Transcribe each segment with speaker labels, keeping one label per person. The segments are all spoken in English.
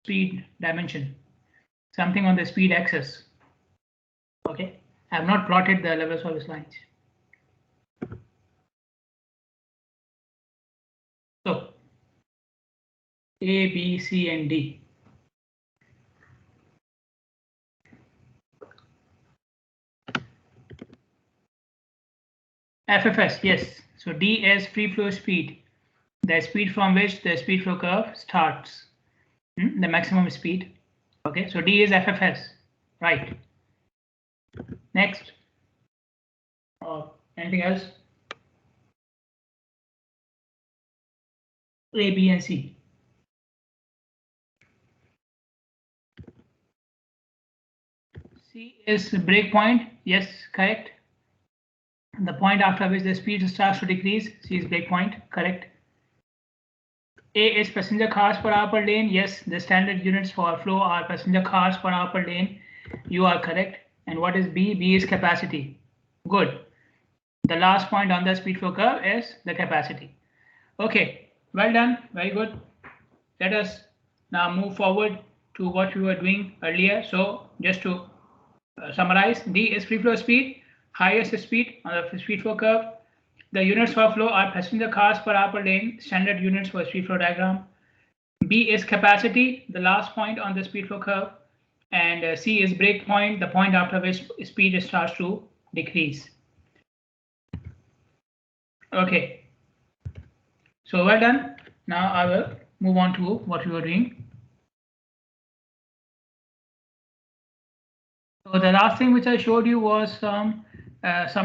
Speaker 1: speed dimension, something on the speed axis. Okay, I have not plotted the level service lines. So A, B, C, and D. FFS, yes. So D is free flow speed, the speed from which the speed flow curve starts, the maximum speed. Okay, so D is FFS, right? Next, anything else? A, B, and C. C is breakpoint, yes, correct. The point after which the speed starts to decrease, C is breakpoint, correct. A is passenger cars per hour per lane, yes, the standard units for flow are passenger cars per hour per lane, you are correct. And what is B? B is capacity, good. The last point on the speed flow curve is the capacity. Okay, well done, very good. Let us now move forward to what we were doing earlier. So just to summarize, D is free flow speed, highest speed on the speed flow curve. The units for flow are passenger cars per hour per lane, standard units for speed flow diagram. B is capacity, the last point on the speed flow curve. And C is break point, the point after which speed starts to decrease. Okay, so well done. Now I will move on to what we were doing. So the last thing which I showed you was some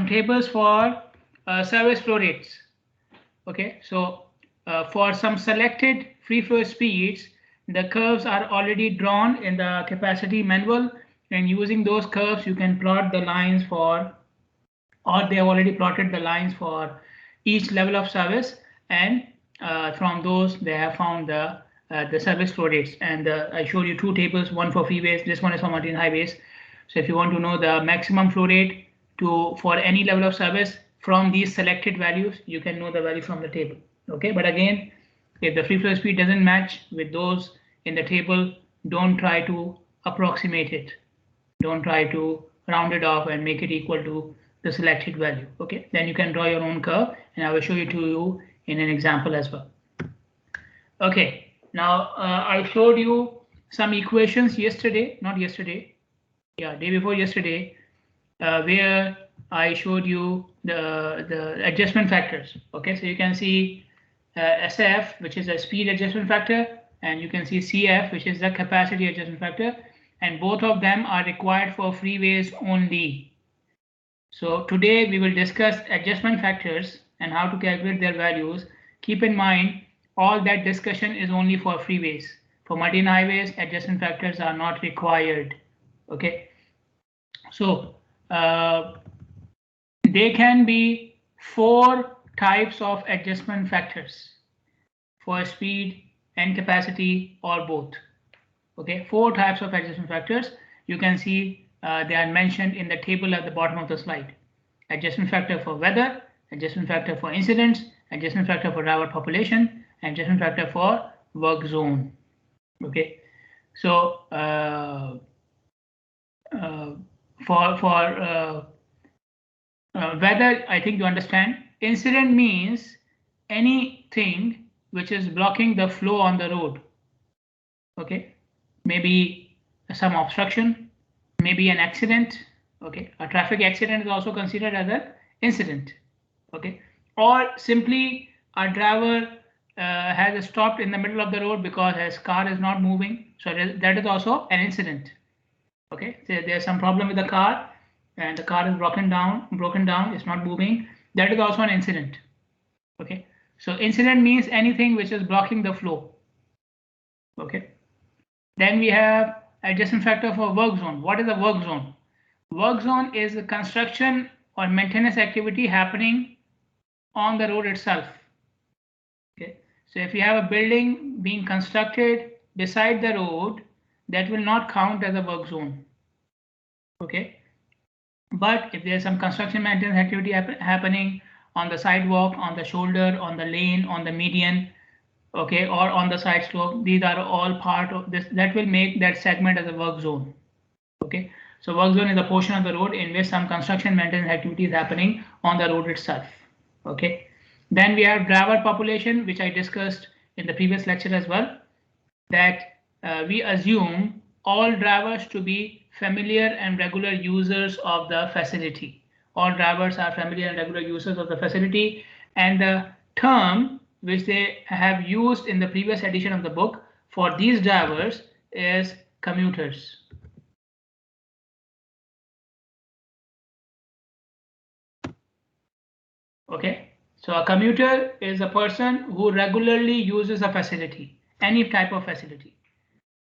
Speaker 1: tables for service flow rates. Okay, so for some selected free flow speeds, the curves are already drawn in the capacity manual, and using those curves you can plot the lines for, or they have already plotted the lines for each level of service, and from those they have found the service flow rates. And I showed you two tables, one for freeways, this one is for mountain highways. So if you want to know the maximum flow rate for any level of service from these selected values, you can know the value from the table. Okay, but again, if the free flow speed doesn't match with those in the table, don't try to approximate it. Don't try to round it off and make it equal to the selected value. Okay, then you can draw your own curve, and I will show it to you in an example as well. Okay, now I showed you some equations yesterday, not yesterday, yeah, day before yesterday, where I showed you the adjustment factors. Okay, so you can see SF, which is a speed adjustment factor, and you can see CF, which is the capacity adjustment factor, and both of them are required for freeways only. So today we will discuss adjustment factors and how to calculate their values. Keep in mind, all that discussion is only for freeways. For multi highways, adjustment factors are not required. Okay, so there can be 4 types of adjustment factors for speed and capacity, or both. Okay, 4 types of adjustment factors. You can see they are mentioned in the table at the bottom of the slide. Adjustment factor for weather, adjustment factor for incidents, adjustment factor for driver population, and adjustment factor for work zone. Okay, so for weather, I think you understand. Incident means anything which is blocking the flow on the road. Okay, maybe some obstruction, maybe an accident. Okay, a traffic accident is also considered as an incident. Okay, or simply a driver has stopped in the middle of the road because his car is not moving, so that is also an incident. Okay, so there's some problem with the car and the car is broken down, it's not moving, that is also an incident. Okay, so incident means anything which is blocking the flow. Okay, then we have adjustment factor for work zone. What is a work zone? Work zone is the construction or maintenance activity happening on the road itself. Okay, so if you have a building being constructed beside the road, that will not count as a work zone. Okay, but if there's some construction maintenance activity happening on the sidewalk, on the shoulder, on the lane, on the median, okay, or on the side slope. These are all part of this that will make that segment as a work zone. Okay, so work zone is a portion of the road in which some construction maintenance activity is happening on the road itself. Okay, then we have driver population, which I discussed in the previous lecture as well, that we assume all drivers to be familiar and regular users of the facility. All drivers are familiar and regular users of the facility, and the term which they have used in the previous edition of the book for these drivers is commuters. Okay, so a commuter is a person who regularly uses a facility, any type of facility,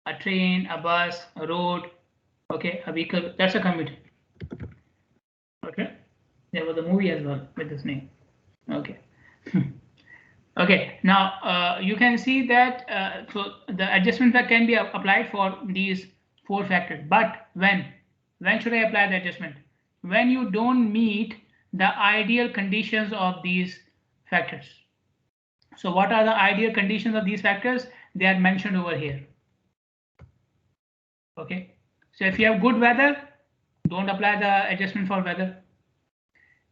Speaker 1: a train, a bus, a road, okay, a vehicle. That's a commuter. Okay, there was a movie as well with this name. Okay. Okay, now you can see that so the adjustment factor can be applied for these 4 factors, but when should I apply the adjustment? When you don't meet the ideal conditions of these factors. So what are the ideal conditions of these factors? They are mentioned over here. Okay, so if you have good weather, don't apply the adjustment for weather.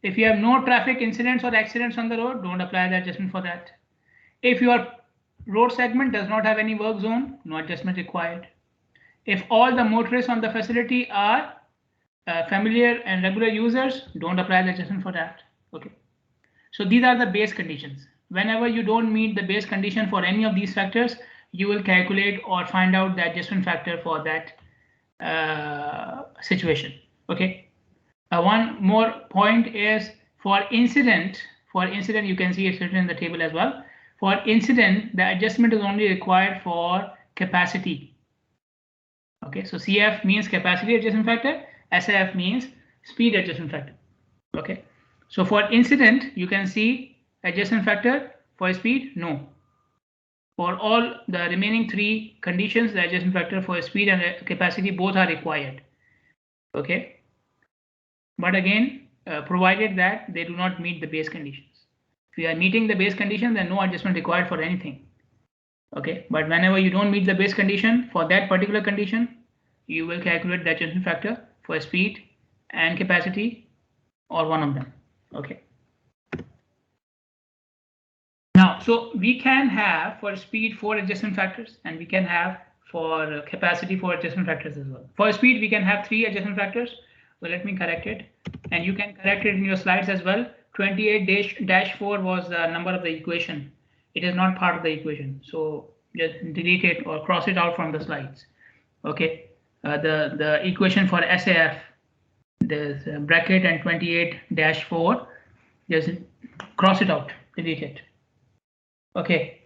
Speaker 1: If you have no traffic incidents or accidents on the road, don't apply the adjustment for that. If your road segment does not have any work zone, no adjustment required. If all the motorists on the facility are familiar and regular users, don't apply the adjustment for that. Okay, so these are the base conditions. Whenever you don't meet the base condition for any of these factors, you will calculate or find out the adjustment factor for that situation. Okay, one more point is for incident. For incident, you can see it's written in the table as well. For incident, the adjustment is only required for capacity. Okay, so CF means capacity adjustment factor, SAF means speed adjustment factor. Okay, so for incident, you can see adjustment factor. For speed, no. For all the remaining 3 conditions, the adjustment factor for speed and capacity both are required. Okay, but again, provided that they do not meet the base conditions. If you are meeting the base condition, then no adjustment required for anything. Okay, but whenever you don't meet the base condition for that particular condition, you will calculate the adjustment factor for speed and capacity or one of them. Okay. Now, so we can have for speed 4 adjustment factors, and we can have for capacity 4 adjustment factors as well. For speed, we can have 3 adjustment factors. Well, let me correct it, and you can correct it in your slides as well. 28-4 was the number of the equation. It is not part of the equation, so just delete it or cross it out from the slides. Okay, the equation for SAF, there's a bracket and 28-4. Just cross it out, delete it. Okay.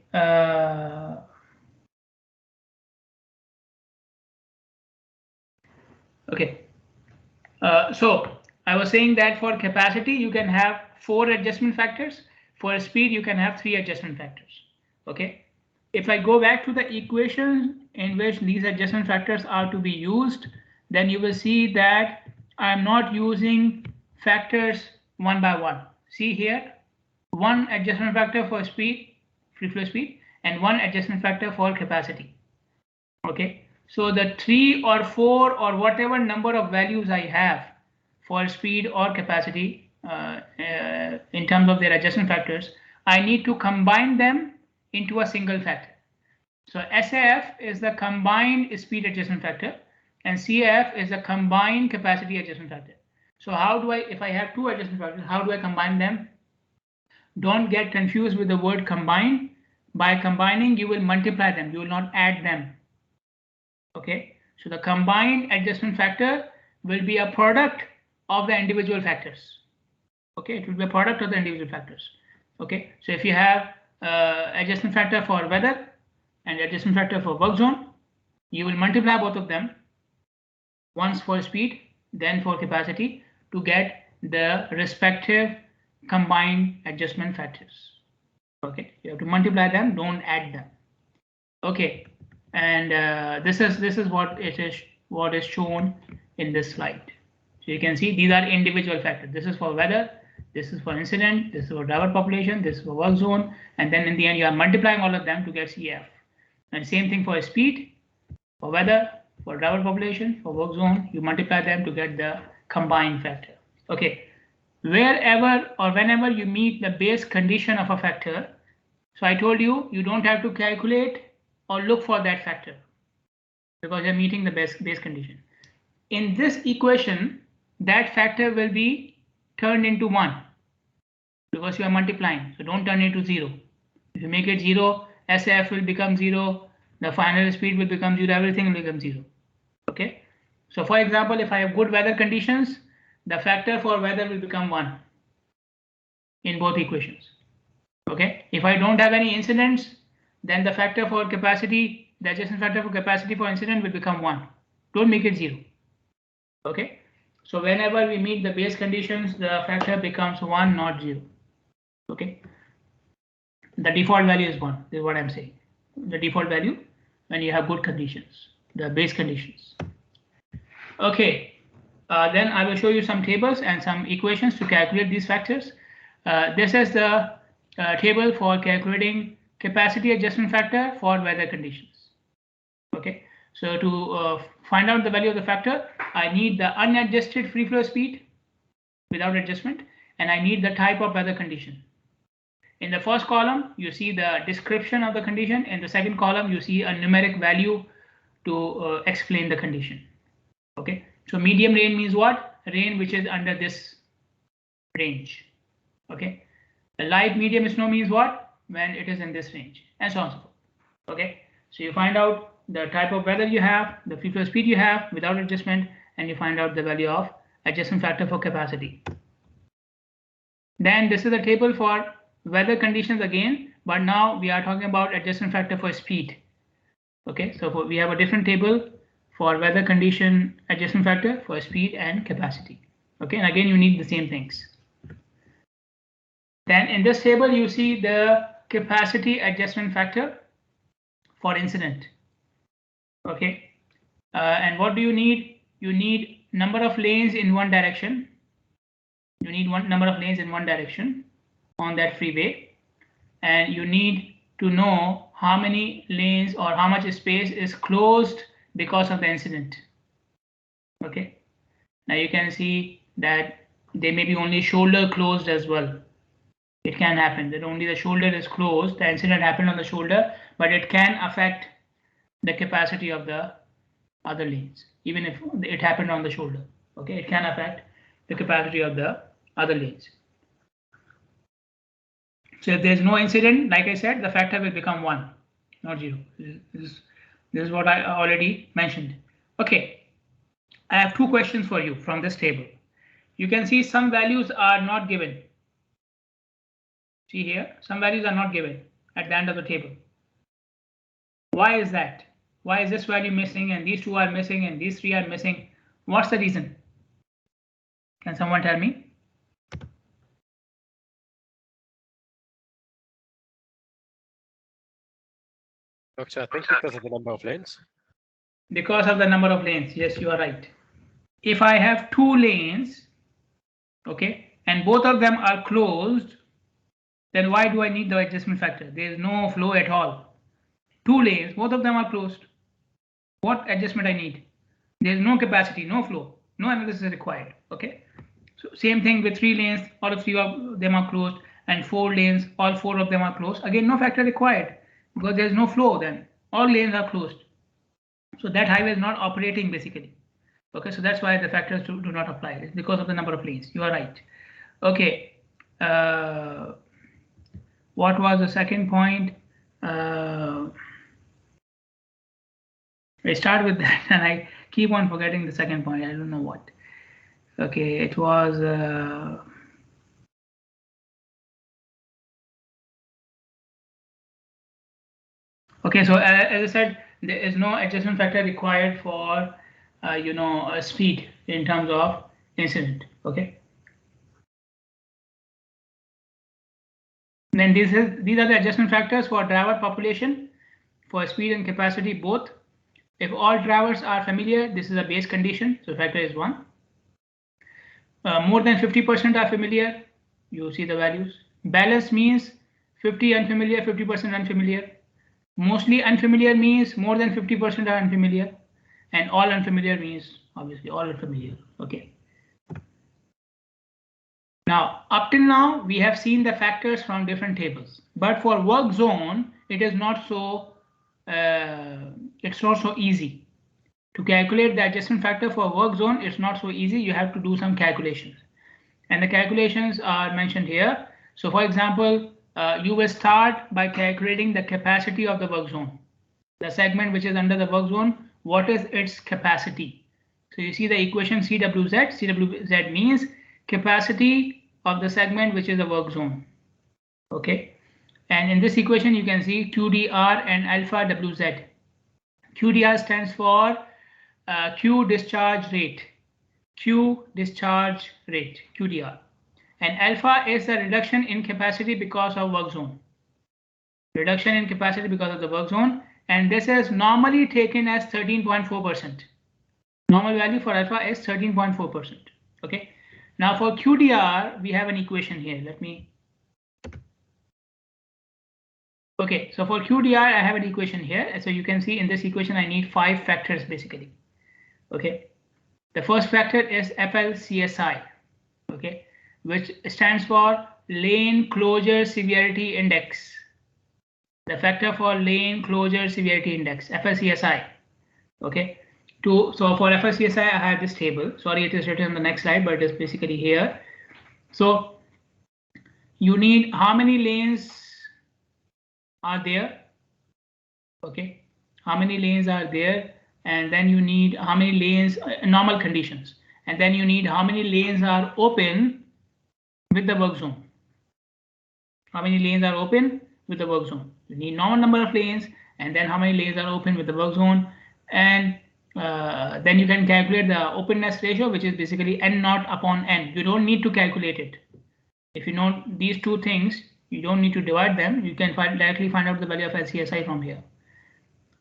Speaker 1: Okay. So I was saying that for capacity, you can have 4 adjustment factors. For speed, you can have 3 adjustment factors. Okay. If I go back to the equation in which these adjustment factors are to be used, then you will see that I'm not using factors one by one. See here, 1 adjustment factor for speed, free flow speed, and 1 adjustment factor for capacity. Okay, so the 3 or 4 or whatever number of values I have for speed or capacity in terms of their adjustment factors, I need to combine them into a single factor. So SAF is the combined speed adjustment factor, and CAF is the combined capacity adjustment factor. So how do I, if I have 2 adjustment factors, how do I combine them? Don't get confused with the word combine. By combining, you will multiply them, you will not add them. Okay, so the combined adjustment factor will be a product of the individual factors. Okay, it will be a product of the individual factors. Okay, so if you have adjustment factor for weather and adjustment factor for work zone, you will multiply both of them, once for speed, then for capacity, to get the respective combined adjustment factors. Okay, you have to multiply them, don't add them. Okay, and this is what is shown in this slide. So you can see these are individual factors. This is for weather, this is for incident, this is for driver population, this is for work zone, and then in the end you are multiplying all of them to get CF. And same thing for speed, for weather, for driver population, for work zone, you multiply them to get the combined factor. Okay, wherever or whenever you meet the base condition of a factor, so I told you, you don't have to calculate or look for that factor because you're meeting the base condition. In this equation, that factor will be turned into 1 because you are multiplying. So don't turn it to 0. If you make it 0, SF will become 0, the final speed will become 0, everything will become 0. Okay. So for example, if I have good weather conditions, the factor for weather will become 1 in both equations. Okay. If I don't have any incidents, then the factor for capacity, the adjustment factor for capacity for incident will become 1. Don't make it 0. Okay. So whenever we meet the base conditions, the factor becomes 1, not 0. Okay. The default value is 1. This is what I'm saying. The default value when you have good conditions, the base conditions. Okay. Then I will show you some tables and some equations to calculate these factors. This is the table for calculating capacity adjustment factor for weather conditions. Okay. So to find out the value of the factor, I need the unadjusted free flow speed without adjustment, and I need the type of weather condition. In the first column, you see the description of the condition. In the second column, you see a numeric value to explain the condition. Okay. So medium rain means what? Rain which is under this range. Okay. The light medium snow means what? When it is in this range, and so on and so forth. Okay. So you find out the type of weather you have, the free flow speed you have without adjustment, and you find out the value of adjustment factor for capacity. Then this is a table for weather conditions again, but now we are talking about adjustment factor for speed. Okay, so we have a different table for weather condition adjustment factor for speed and capacity. Okay, and again you need the same things. Then in this table you see the capacity adjustment factor for incident. Okay, and what do you need? You need number of lanes in one direction. You need one number of lanes in one direction on that freeway, and you need to know how many lanes or how much space is closed because of the incident. Okay, now you can see that they may be only shoulder closed as well. It can happen that only the shoulder is closed, the incident happened on the shoulder, but it can affect the capacity of the other lanes, even if it happened on the shoulder. Okay, it can affect the capacity of the other lanes. So if there's no incident, like I said, the factor will become 1, not 0. This is what I already mentioned. Okay, I have 2 questions for you from this table. You can see some values are not given. See here, some values are not given at the end of the table. Why is that? Why is this value missing and these 2 are missing and these 3 are missing? What's the reason? Can someone tell me?
Speaker 2: Doctor, I think because of the number of lanes.
Speaker 1: Because of the number of lanes. Yes, you are right. If I have 2 lanes, okay, and both of them are closed, then why do I need the adjustment factor? There is no flow at all. 2 lanes, both of them are closed. What adjustment I need? There is no capacity, no flow, no analysis is required. Okay. So same thing with 3 lanes, all 3 of them are closed, and 4 lanes, all 4 of them are closed. Again, no factor required because there is no flow. Then all lanes are closed. So that highway is not operating basically. Okay, so that's why the factors do not apply. It's because of the number of lanes. You are right. Okay. What was the second point? I start with that and I keep on forgetting the second point. I don't know what. Okay, it was. Okay, so as I said, there is no adjustment factor required for speed in terms of incident. Okay. Then these are the adjustment factors for driver population, for speed and capacity both. If all drivers are familiar, this is a base condition, so factor is 1. More than 50% are familiar, You see the values. Balanced means 50 unfamiliar, 50% unfamiliar. Mostly unfamiliar means more than 50% are unfamiliar. And all unfamiliar means obviously all unfamiliar. Okay. Now, up till now, we have seen the factors from different tables. But for work zone, it is not so. It's not so easy to calculate the adjustment factor for work zone. It's not so easy. You have to do some calculations, and the calculations are mentioned here. So, for example, you will start by calculating the capacity of the work zone. The segment which is under the work zone, what is its capacity? So you see the equation CWZ. CWZ means capacity of the segment which is the work zone. Okay. And in this equation, you can see QDR and alpha WZ. QDR stands for Q discharge rate. Q discharge rate, QDR. And alpha is the reduction in capacity because of work zone. Reduction in capacity because of the work zone. And this is normally taken as 13.4%. Normal value for alpha is 13.4%. Okay. Now for QDR, we have an equation here. Let me. Okay, so for QDR, I have an equation here. So you can see in this equation, I need 5 factors basically. Okay. The first factor is FLCSI. Okay, which stands for lane closure severity index. The factor for lane closure severity index, FLCSI. Okay. So for FLCSI, I have this table. Sorry, it is written on the next slide, but it is basically here. So you need how many lanes are there? Okay. How many lanes are there? And then you need how many lanes, normal conditions. And then you need how many lanes are open with the work zone. How many lanes are open with the work zone? You need normal number of lanes, and then how many lanes are open with the work zone, and then you can calculate the openness ratio, which is basically N naught upon N. You don't need to calculate it. If you know these two things, you don't need to divide them. You can directly find out the value of LCSI from here.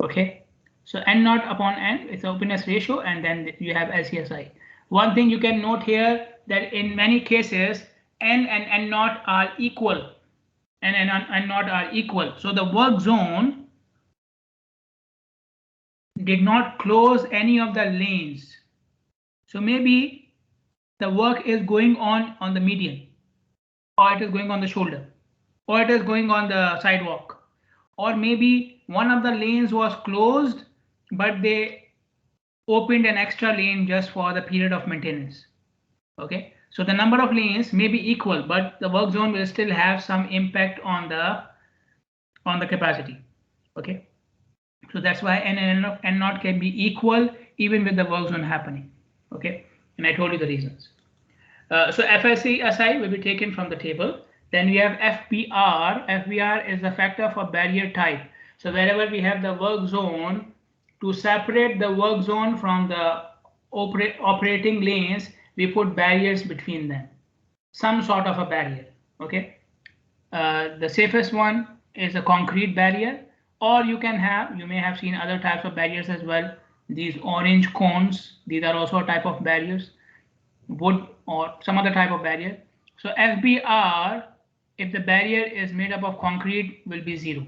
Speaker 1: Okay, so N naught upon N is the openness ratio, and then you have LCSI. One thing you can note here that in many cases N and N naught are equal. And N naught are equal. So the work zone did not close any of the lanes. So maybe the work is going on the median, or it is going on the shoulder, or it is going on the sidewalk, or maybe one of the lanes was closed, but they opened an extra lane just for the period of maintenance. Okay. So the number of lanes may be equal, but the work zone will still have some impact on the capacity. Okay. So that's why N and N naught can be equal even with the work zone happening. Okay. And I told you the reasons. So FLCSI will be taken from the table. Then we have FBR. FBR is the factor for barrier type. So wherever we have the work zone, to separate the work zone from the operating lanes, we put barriers between them, some sort of a barrier. Okay. The safest one is a concrete barrier, or you may have seen other types of barriers as well. These orange cones, these are also a type of barriers, wood or some other type of barrier. So FBR, if the barrier is made up of concrete, will be 0.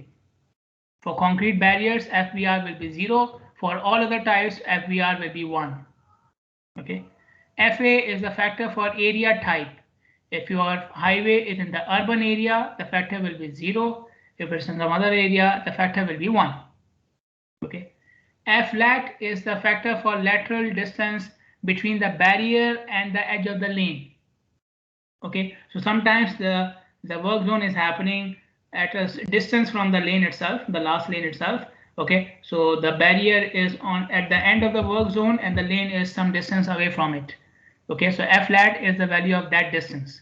Speaker 1: For concrete barriers, FBR will be 0. For all other types, FBR will be 1. Okay. FA is the factor for area type. If your highway is in the urban area, the factor will be 0. If it's in some other area, the factor will be 1. Okay. FLAT is the factor for lateral distance between the barrier and the edge of the lane. Okay. So sometimes the work zone is happening at a distance from the lane itself, the last lane itself. Okay. So the barrier is at the end of the work zone and the lane is some distance away from it. Okay, so FLAT is the value of that distance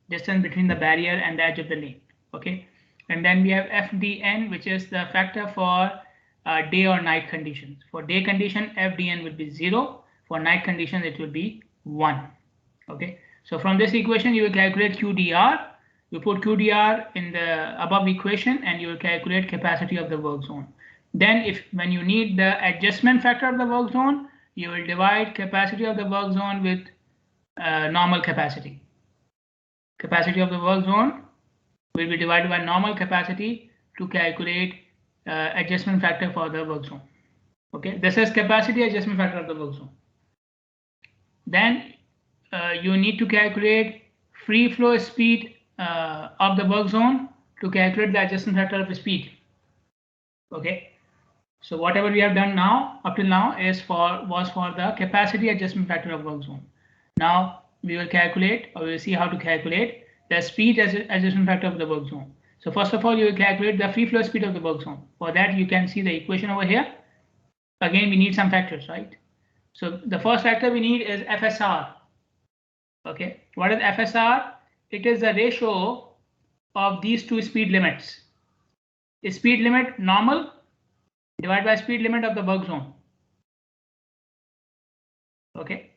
Speaker 1: between the barrier and the edge of the lane. Okay, and then we have FDN, which is the factor for day or night conditions. For day condition, FDN will be 0. For night condition, it will be 1. Okay, so from this equation, you will calculate QDR. You put QDR in the above equation, and you will calculate capacity of the work zone. Then, when you need the adjustment factor of the work zone, you will divide capacity of the work zone with normal capacity. capacity of the work zone will be divided by normal capacity to calculate adjustment factor for the work zone. Okay, this is capacity adjustment factor of the work zone. Then you need to calculate free flow speed of the work zone to calculate the adjustment factor of the speed. Okay, so whatever we have done now up till now was for the capacity adjustment factor of work zone. Now we will calculate, or we will see how to calculate the speed adjustment factor of the work zone. So first of all, you will calculate the free flow speed of the work zone. For that, you can see the equation over here. Again, we need some factors, right? So the first factor we need is FSR. Okay, what is FSR? It is the ratio of these two speed limits. Speed limit normal divided by speed limit of the work zone. Okay,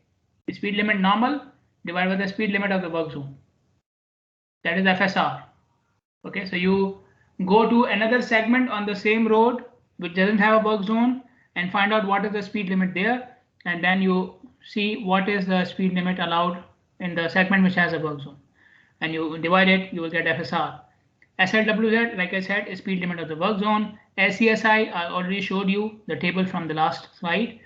Speaker 1: speed limit normal divided by the speed limit of the work zone. That is FSR. Okay, so you go to another segment on the same road which doesn't have a work zone and find out what is the speed limit there, and then you see what is the speed limit allowed in the segment which has a work zone, and you divide it, you will get FSR. SLWZ, like I said, is speed limit of the work zone. SCSI, I already showed you the table from the last slide.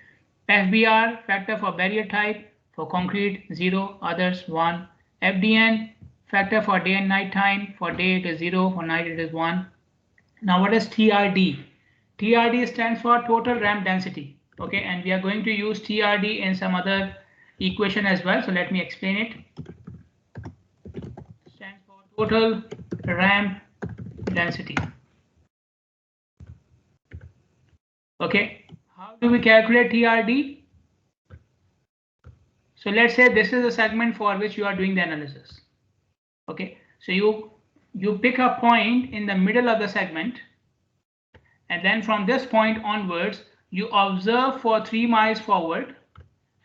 Speaker 1: FBR, factor for barrier type, for concrete 0, others 1. FDN, factor for day and night time, for day it is 0, for night it is 1. Now what is TRD? TRD stands for total ramp density. Okay, and we are going to use TRD in some other equation as well, so let me explain it. It stands for total ramp density. Okay, how do we calculate TRD? So let's say this is a segment for which you are doing the analysis. Okay, so you pick a point in the middle of the segment, and then from this point onwards you observe for 3 miles forward,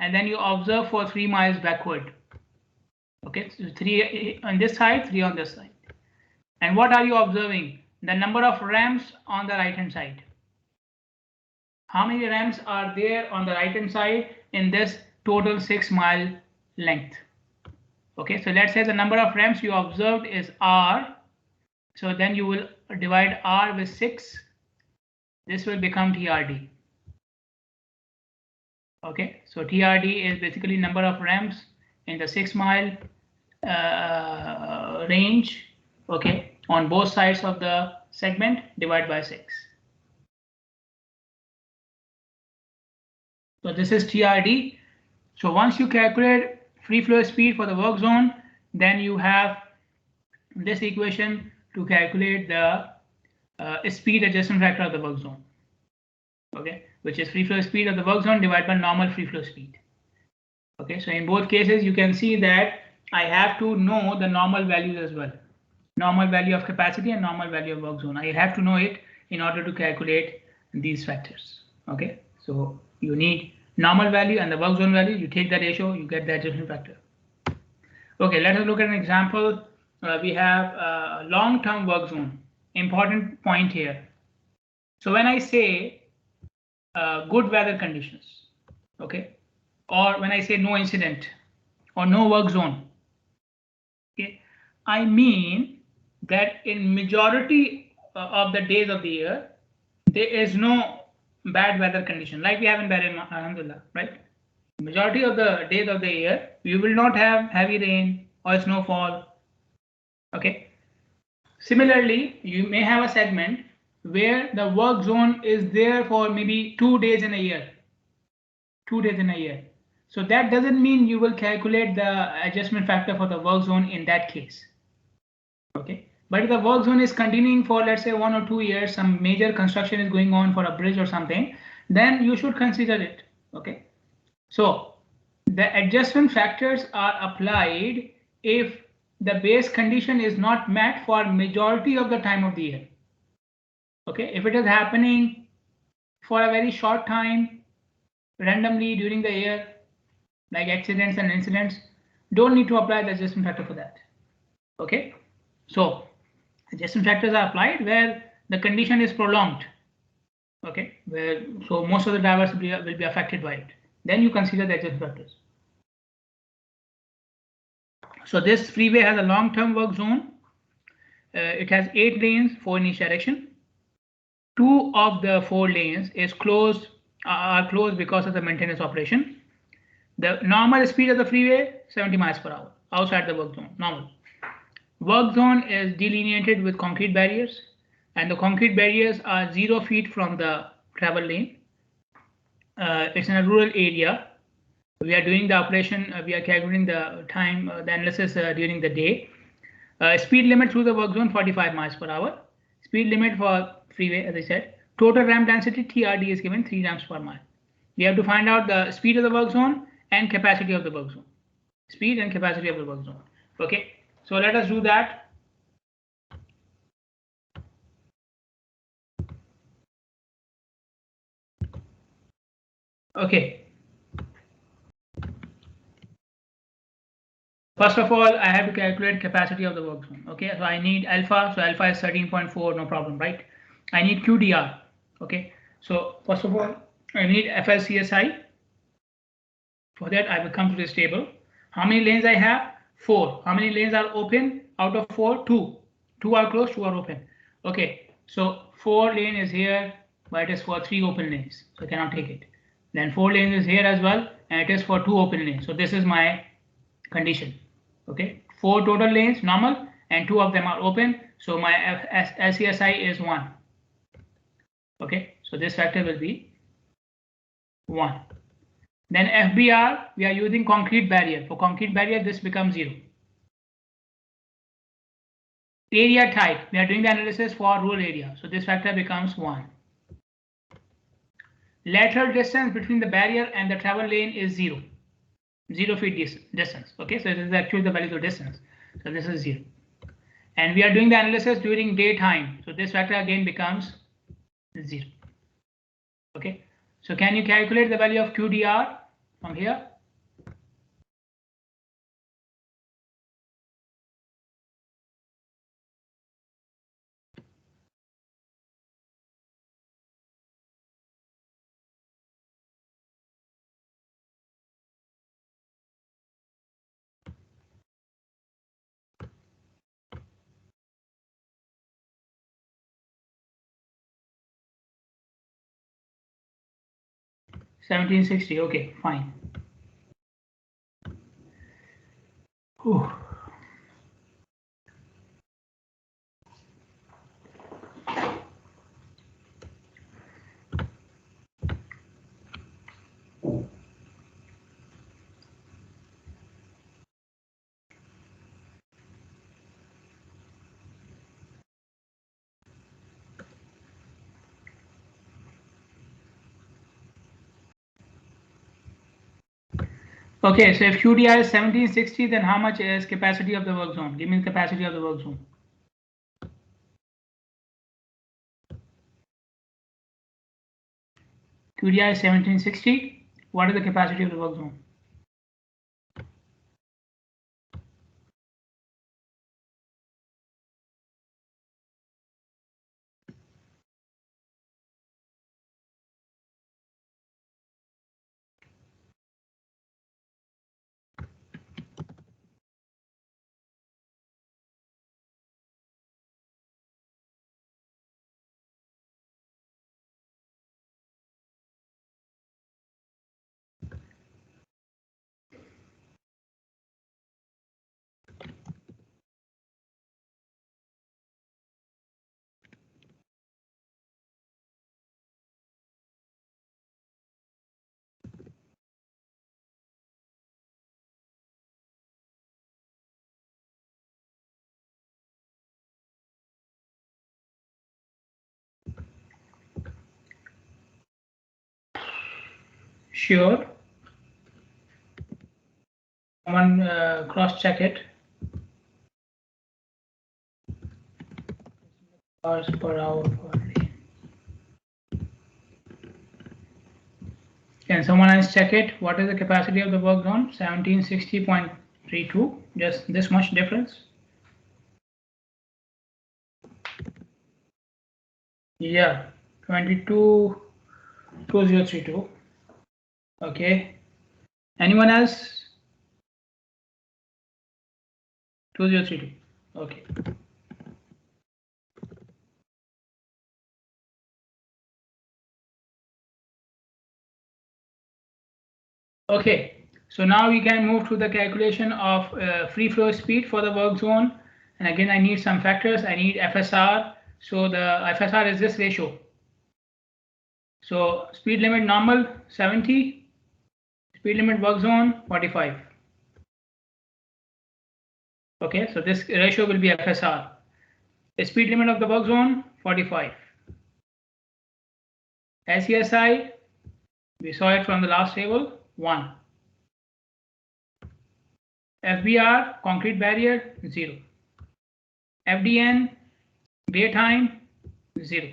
Speaker 1: and then you observe for 3 miles backward. Okay, so 3 on this side, 3 on this side. And what are you observing? The number of ramps on the right hand side. How many ramps are there on the right hand side in this total 6 mile length? Okay, so let's say the number of ramps you observed is R. So then you will divide R with 6. This will become TRD. Okay, so TRD is basically number of ramps in the 6 mile range. Okay, on both sides of the segment, divide by 6. So this is TRD. So once you calculate free flow speed for the work zone, then you have this equation to calculate the speed adjustment factor of the work zone. Okay, which is free flow speed of the work zone divided by normal free flow speed. Okay, so in both cases you can see that I have to know the normal values as well. Normal value of capacity and normal value of work zone. I have to know it in order to calculate these factors. Okay, so you need normal value and the work zone value. You take the ratio, you get the adjustment factor. Okay, let us look at an example. We have a long-term work zone. Important point here. So when I say good weather conditions, okay, or when I say no incident or no work zone, okay, I mean that in majority of the days of the year there is no bad weather condition like we have in Bahrain, alhamdulillah, right? Majority of the days of the year you will not have heavy rain or snowfall. Okay, similarly you may have a segment where the work zone is there for maybe 2 days in a year. 2 days in a year. So that doesn't mean you will calculate the adjustment factor for the work zone in that case. Okay, but if the work zone is continuing for, let's say, 1 or 2 years, some major construction is going on for a bridge or something, then you should consider it. Okay, so the adjustment factors are applied if the base condition is not met for majority of the time of the year. Okay, if it is happening for a very short time, randomly during the year, like accidents and incidents, don't need to apply the adjustment factor for that. Okay, so adjustment factors are applied where the condition is prolonged. Okay, where so most of the drivers will be affected by it. Then you consider the adjustment factors. So this freeway has a long-term work zone. It has 8 lanes, 4 in each direction. 2 of the 4 lanes are closed because of the maintenance operation. The normal speed of the freeway 70 miles per hour outside the work zone. Normal. Work zone is delineated with concrete barriers, and the concrete barriers are 0 feet from the travel lane. It's in a rural area. We are doing the operation. We are calculating the time, the analysis during the day. Speed limit through the work zone 45 miles per hour. Speed limit for freeway, as I said. Total ramp density TRD is given 3 ramps per mile. We have to find out the speed of the work zone and capacity of the work zone. Speed and capacity of the work zone. Okay, so let us do that. Okay. First of all, I have to calculate capacity of the work zone. Okay, so I need alpha. So alpha is 13.4, no problem, right? I need QDR. Okay, so first of all, I need FLCSI. For that, I will come to this table. How many lanes I have? 4. How many lanes are open? Out of 4, 2. 2 are closed, 2 are open. Okay, so 4 lane is here, but it is for 3 open lanes, so I cannot take it. Then 4 lanes is here as well, and it is for 2 open lanes. So this is my condition. Okay, 4 total lanes normal, and 2 of them are open. So my LCSI is 1. Okay, so this factor will be 1. Then FBR, we are using concrete barrier. For concrete barrier, this becomes 0. Area type, we are doing the analysis for rural area. So this factor becomes 1. Lateral distance between the barrier and the travel lane is 0. 0 feet distance. Okay, so this is actually the value of distance. So this is 0. And we are doing the analysis during daytime. So this factor again becomes 0. Okay, so can you calculate the value of QDR from here? $1760. Okay, fine. Whew. Okay, so if QDR is 1760, then how much is capacity of the work zone? Give me the capacity of the work zone. QDR is 1760. What is the capacity of the work zone? Sure. Someone cross check it. Cars per hour per day. Can someone else check it? What is the capacity of the work zone? 1760.32. Just this much difference. Yeah, 222032. Okay. Anyone else? 2032. Okay. Okay, so now we can move to the calculation of free flow speed for the work zone. And again, I need some factors. I need FSR. So the FSR is this ratio. So speed limit normal 70, speed limit work zone 45. Okay, so this ratio will be FSR. The speed limit of the work zone 45. SESI, we saw it from the last table, 1. FBR, concrete barrier, 0. FDN, daytime, 0.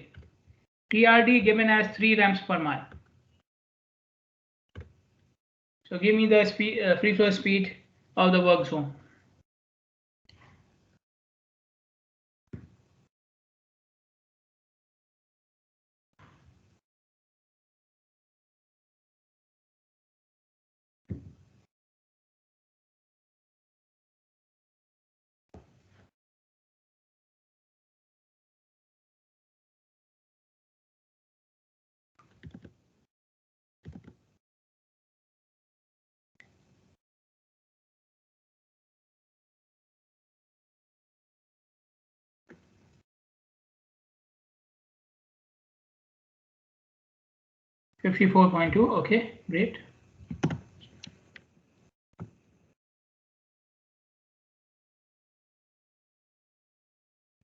Speaker 1: TRD given as 3 ramps per mile. So give me the speed, free flow speed of the work zone. $54.2, okay, great.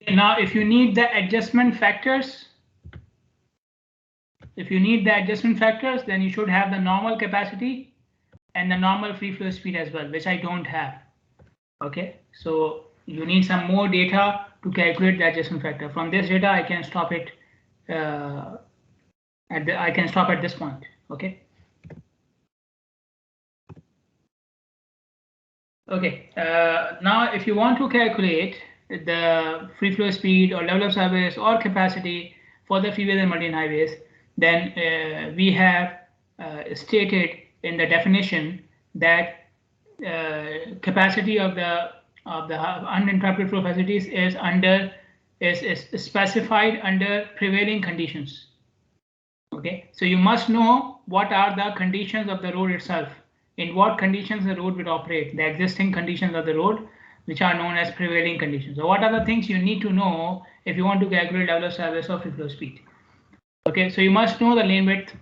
Speaker 1: Now, if you need the adjustment factors, then you should have the normal capacity and the normal free flow speed as well, which I don't have. Okay, so you need some more data to calculate the adjustment factor. From this data, I can stop it. I can stop at this point. Okay. Okay. Now, if you want to calculate the free flow speed or level of service or capacity for the freeways and multi-highways, then we have stated in the definition that capacity of the uninterrupted flow facilities is specified under prevailing conditions. Okay, so you must know what are the conditions of the road itself, in what conditions the road will operate, the existing conditions of the road, which are known as prevailing conditions. So what are the things you need to know if you want to calculate level of service or free flow speed? Okay, so you must know the lane width,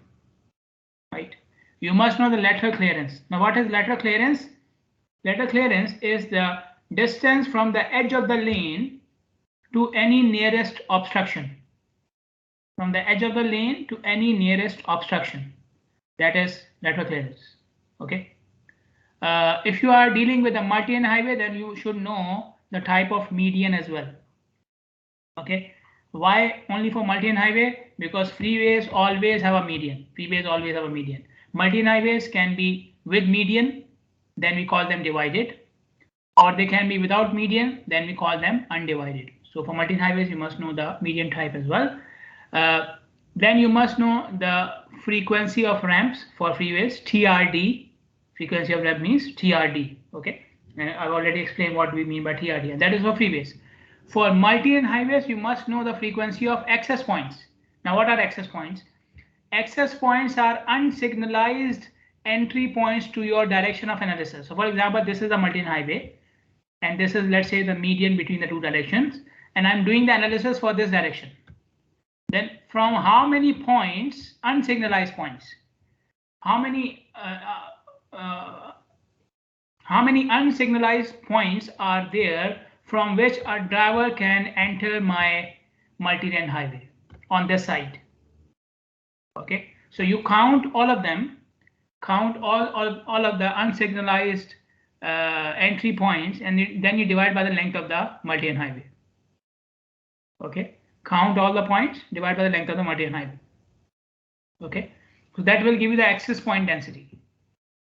Speaker 1: right? You must know the lateral clearance. Now, what is lateral clearance? Lateral clearance is the distance from the edge of the lane to any nearest obstruction. From the edge of the lane to any nearest obstruction. That is lateral clearance. Okay. If you are dealing with a multi-lane highway, then you should know the type of median as well. Okay. Why only for multi-lane highway? Because freeways always have a median. Freeways always have a median. Multi-lane highways can be with median, then we call them divided, or they can be without median, then we call them undivided. So for multi-lane highways, you must know the median type as well. Then you must know the frequency of ramps for freeways, TRD. Frequency of ramp means TRD. Okay, and I've already explained what we mean by TRD, and that is for freeways. For multi-lane highways, you must know the frequency of access points. Now, what are access points? Access points are unsignalized entry points to your direction of analysis. So, for example, this is a multi-lane highway, and this is, let's say, the median between the two directions, and I'm doing the analysis for this direction. Then from how many points, unsignalized points, how many unsignalized points are there from which a driver can enter my multi-lane highway on this side? Okay, so you count all of them, count all of the unsignalized entry points, and then you divide by the length of the multi-lane highway. Okay. Count all the points, divide by the length of the multi-lane highway. Okay, so that will give you the access point density.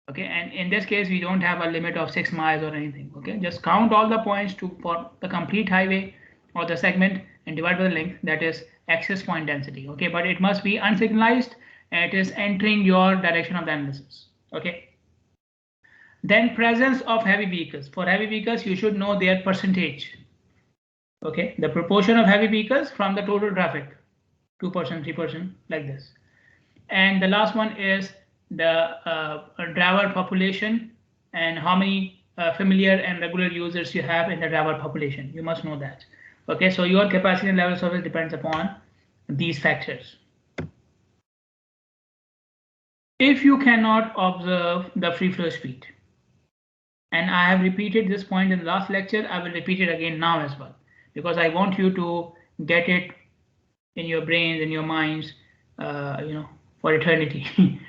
Speaker 1: Okay, and in this case, we don't have a limit of 6 miles or anything. Okay, just count all the points for the complete highway or the segment and divide by the length. That is access point density. Okay, but it must be unsignalized and it is entering your direction of the analysis. Okay. Then presence of heavy vehicles. For heavy vehicles, you should know their percentage. Okay, the proportion of heavy vehicles from the total traffic, 2%, 3%, like this. And the last one is the driver population and how many familiar and regular users you have in the driver population. You must know that. Okay, so your capacity and level of service depends upon these factors. If you cannot observe the free flow speed, and I have repeated this point in the last lecture, I will repeat it again now as well, because I want you to get it in your brains, in your minds, for eternity.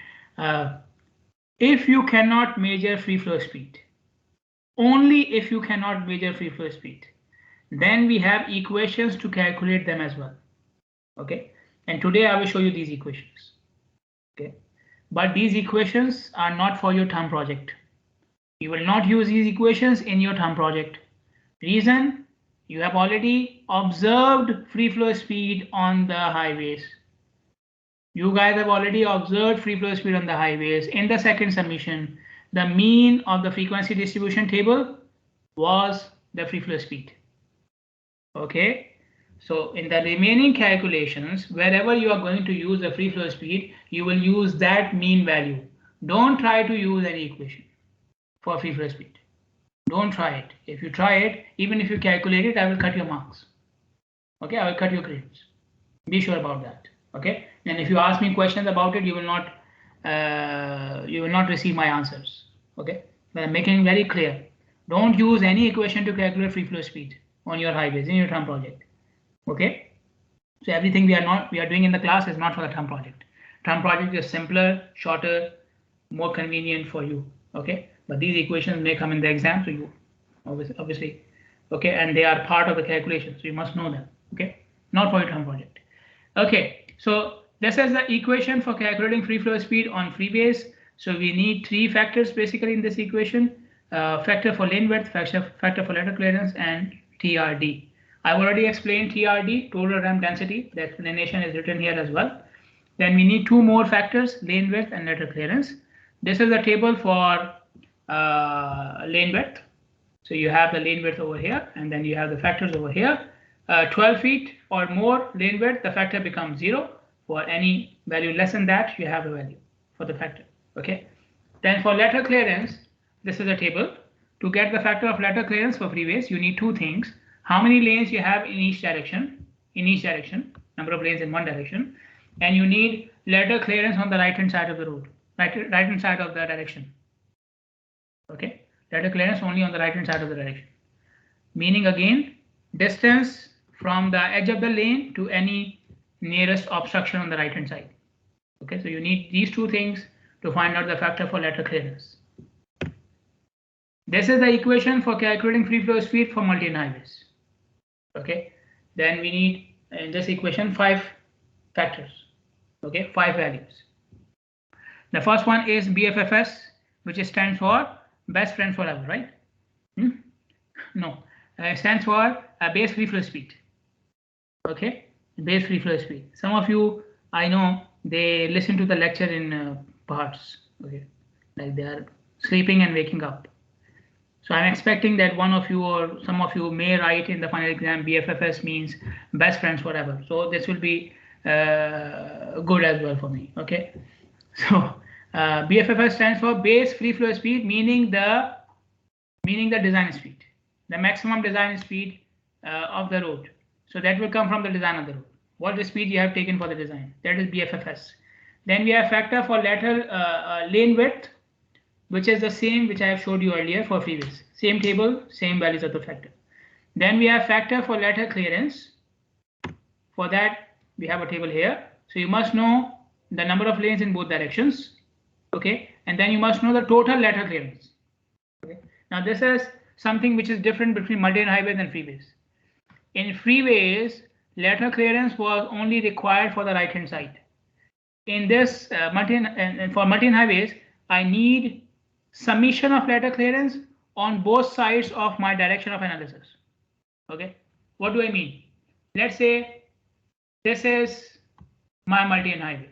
Speaker 1: If you cannot measure free flow speed, only if you cannot measure free flow speed, then we have equations to calculate them as well. Okay, and today I will show you these equations. Okay, but these equations are not for your term project. You will not use these equations in your term project. Reason? You have already observed free flow speed on the highways. You guys have already observed free flow speed on the highways. In the second submission, the mean of the frequency distribution table was the free flow speed. Okay, so in the remaining calculations, wherever you are going to use the free flow speed, you will use that mean value. Don't try to use any equation for free flow speed. Don't try it. If you try it, even if you calculate it, I will cut your marks. Okay, I will cut your grades. Be sure about that. Okay, and if you ask me questions about it, you will not receive my answers. Okay, but I'm making it very clear. Don't use any equation to calculate free flow speed on your highways in your term project. Okay, so everything we are doing in the class is not for the term project. Term project is simpler, shorter, more convenient for you. Okay, but these equations may come in the exam, so you obviously, okay, and they are part of the calculation, so you must know them. Okay, not for your term project. Okay, so this is the equation for calculating free flow speed on freeways. So we need three factors basically in this equation: factor for lane width, factor for letter clearance, and TRD. I've already explained TRD, total ramp density. The explanation is written here as well. Then we need two more factors: lane width and letter clearance. This is the table for lane width. So you have the lane width over here, and then you have the factors over here. 12 feet or more lane width, the factor becomes 0. For any value less than that, you have a value for the factor. Okay. Then for letter clearance, this is a table. To get the factor of letter clearance for freeways, you need two things: how many lanes you have in each direction, number of lanes in one direction, and you need letter clearance on the right hand side of the road, right hand side of the direction. Okay, letter clearance only on the right hand side of the direction, meaning again distance from the edge of the lane to any nearest obstruction on the right hand side. Okay, so you need these two things to find out the factor for letter clearance. This is the equation for calculating free flow speed for multi-lane highways. Okay, then we need in this equation 5 factors. Okay, 5 values. The first one is BFFS, which stands for best friend forever, right? No, it stands for base free flow speed. Okay, base free flow speed. Some of you, I know, they listen to the lecture in parts. Okay, like they are sleeping and waking up. So I'm expecting that one of you or some of you may write in the final exam BFFS means best friends forever. So this will be good as well for me. Okay, so BFFS stands for base free flow speed, meaning the design speed, the maximum design speed of the road. So that will come from the design of the road. What the speed you have taken for the design, that is BFFS. Then we have factor for lateral lane width, which is the same which I have showed you earlier for freeways. Same table, same values of the factor. Then we have factor for letter clearance. For that, we have a table here. So you must know the number of lanes in both directions. Okay, and then you must know the total letter clearance. Okay, now this is something which is different between multi-lane highways and freeways. In freeways, letter clearance was only required for the right hand side. In this for multi-lane highways, I need summation of letter clearance on both sides of my direction of analysis. Okay, what do I mean? Let's say this is my multi-lane highway.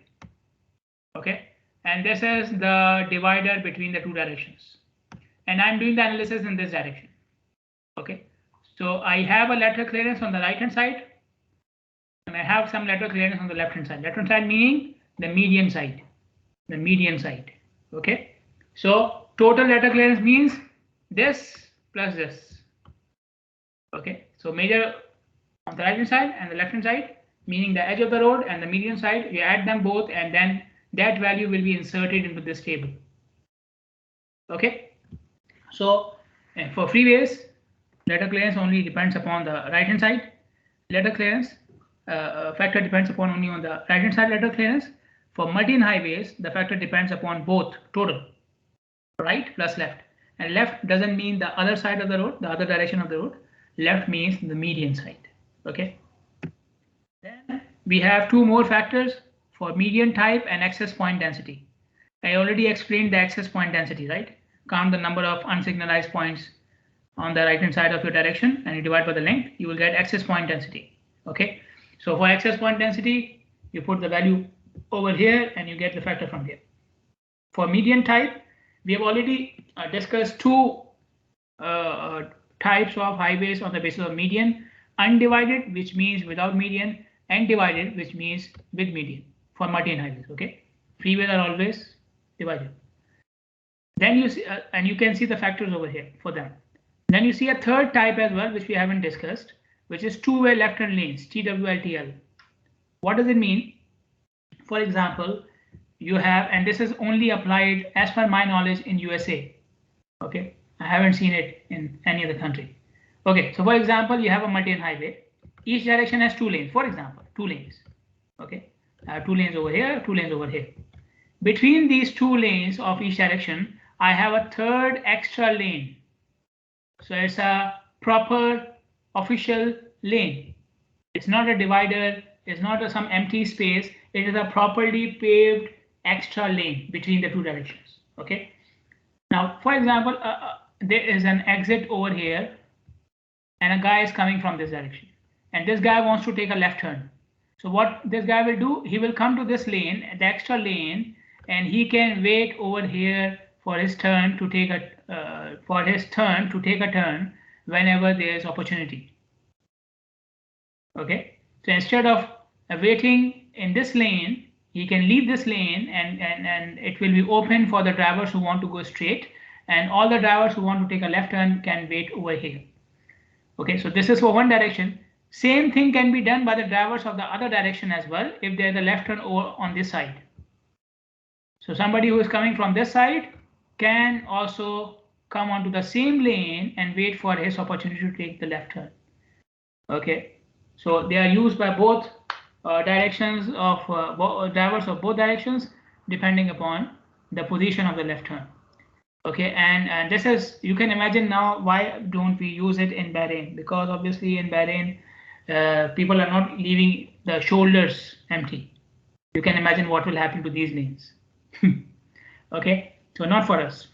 Speaker 1: Okay, and this is the divider between the two directions. and I'm doing the analysis in this direction. Okay, so I have a lateral clearance on the right hand side, and I have some lateral clearance on the left hand side. Left hand side meaning the median side, the median side. Okay, so total lateral clearance means this plus this. Okay, so major on the right hand side and the left hand side, meaning the edge of the road and the median side, you add them both, and then that value will be inserted into this table. Okay, so for freeways, lateral clearance only depends upon the right hand side. Lateral clearance factor depends upon only on the right hand side lateral clearance. For multi-lane highways, the factor depends upon both total, right plus left. And left doesn't mean the other side of the road, the other direction of the road. Left means the median side. Okay. Then we have two more factors for median type and access point density. I already explained the access point density, right? Count the number of unsignalized points on the right hand side of your direction and you divide by the length, you will get access point density. Okay. So for access point density, you put the value over here and you get the factor from here. For median type, we have already discussed two types of highways on the basis of median: undivided, which means without median, and divided, which means with median for multi-lane highways. Okay, freeways are always divided. Then you see, and you can see the factors over here for them. Then you see a third type as well, which we haven't discussed, which is two-way left-hand lanes, TWLTL. What does it mean? For example, you have, and this is only applied as per my knowledge in USA. Okay, I haven't seen it in any other country. Okay, so for example, you have a multi-lane highway. Each direction has two lanes. For example, two lanes. Okay, I have two lanes over here, two lanes over here. Between these two lanes of each direction, I have a third extra lane. So it's a proper official lane. It's not a divider. It's not some empty space. It is a properly paved extra lane between the two directions. Okay. Now, for example, there is an exit over here, and a guy is coming from this direction, and this guy wants to take a left turn. So what this guy will do, he will come to this lane, the extra lane, and he can wait over here for his turn to take a turn whenever there is opportunity. Okay, so instead of waiting in this lane, he can leave this lane, and it will be open for the drivers who want to go straight, and all the drivers who want to take a left turn can wait over here. Okay, so this is for one direction. Same thing can be done by the drivers of the other direction as well if there's a left turn over on this side. So somebody who is coming from this side can also come onto the same lane and wait for his opportunity to take the left turn. Okay, so they are used by both directions of drivers of both directions depending upon the position of the left turn. Okay, and this is, you can imagine now why don't we use it in Bahrain, because obviously in Bahrain people are not leaving the shoulders empty. You can imagine what will happen to these lanes. Okay, so not for us.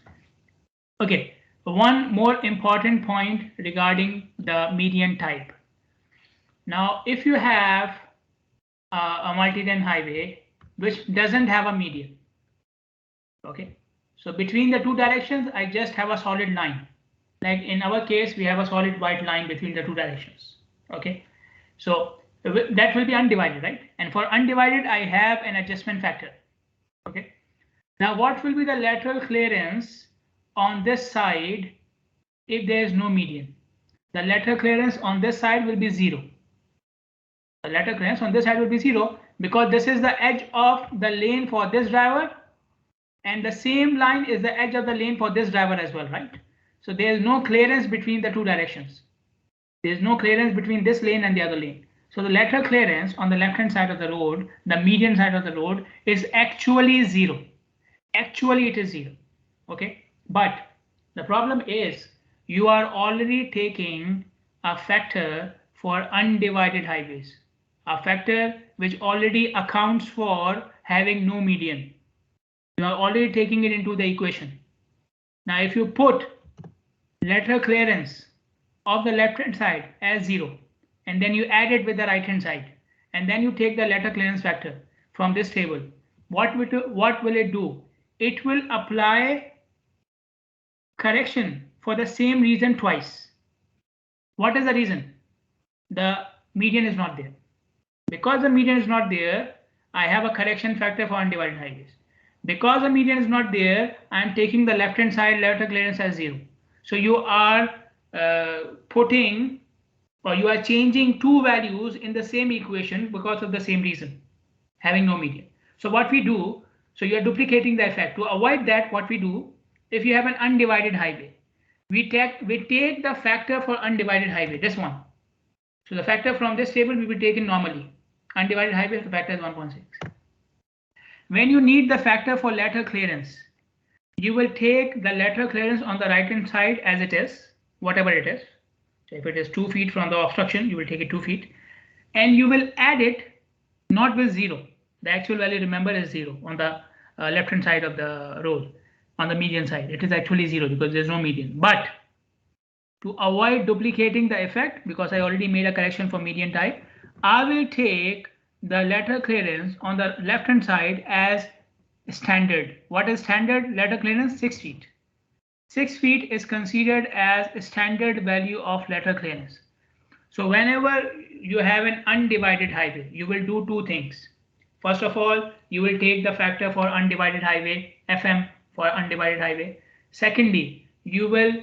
Speaker 1: Okay, one more important point regarding the median type. Now, if you have a multi-lane highway which doesn't have a median, okay, so between the two directions, I just have a solid line. Like in our case, we have a solid white line between the two directions. Okay, so that will be undivided, right? And for undivided, I have an adjustment factor. Okay, now what will be the lateral clearance on this side if there is no median? The lateral clearance on this side will be 0. The lateral clearance on this side will be 0 because this is the edge of the lane for this driver, and the same line is the edge of the lane for this driver as well, right? So there is no clearance between the two directions. There is no clearance between this lane and the other lane. So the lateral clearance on the left-hand side of the road, the median side of the road, is actually 0. Actually, it is 0. Okay, but the problem is you are already taking a factor for undivided highways, a factor which already accounts for having no median. You are already taking it into the equation. Now, if you put lateral clearance of the left-hand side as 0, and then you add it with the right-hand side, and then you take the lateral clearance factor from this table, what will it do? It will apply correction for the same reason twice. What is the reason? The median is not there. Because the median is not there, I have a correction factor for undivided highways. Because the median is not there, I am taking the left hand side lateral clearance as 0. So you are putting, or you are changing two values in the same equation because of the same reason, having no median. So what we do, so you are duplicating the effect. To avoid that, what we do, if you have an undivided highway, we take the factor for undivided highway, this one. So the factor from this table will be taken normally. Undivided highway, the factor is 1.6. When you need the factor for lateral clearance, you will take the lateral clearance on the right hand side as it is, whatever it is. So if it is 2 feet from the obstruction, you will take it 2 feet, and you will add it not with 0. The actual value, remember, is 0 on the left hand side of the road. On the median side, it is actually 0 because there's no median. But to avoid duplicating the effect, because I already made a correction for median type, I will take the lateral clearance on the left hand side as standard. What is standard lateral clearance? 6 feet. 6 feet is considered as a standard value of lateral clearance. So whenever you have an undivided highway, you will do two things. First of all, you will take the factor for undivided highway, FM for undivided highway. Secondly, you will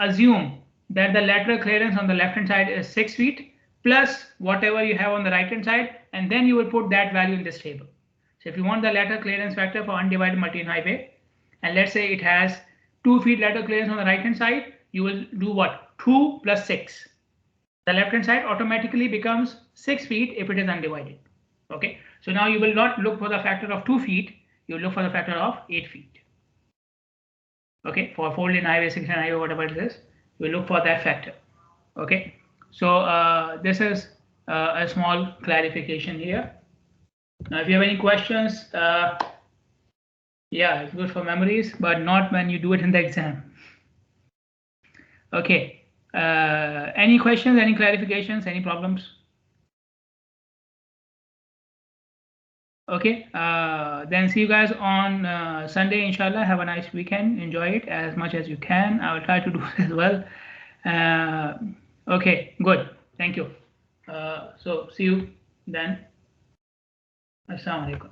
Speaker 1: assume that the lateral clearance on the left hand side is 6 feet plus whatever you have on the right hand side, and then you will put that value in this table. So if you want the lateral clearance factor for undivided multi-lane highway, and let's say it has 2 feet lateral clearance on the right hand side, you will do what? 2 plus 6. The left hand side automatically becomes 6 feet if it is undivided. Okay, so now you will not look for the factor of 2 feet, you will look for the factor of 8 feet. Okay, for 4-lane highway, 6-lane highway, whatever it is, we look for that factor. Okay, so this is a small clarification here. Now, if you have any questions, yeah, it's good for memories, but not when you do it in the exam. Okay, any questions, any clarifications, any problems? Okay, then see you guys on Sunday, inshallah. Have a nice weekend. Enjoy it as much as you can. I will try to do it as well. Okay, good. Thank you. So see you then. Assalamu alaikum.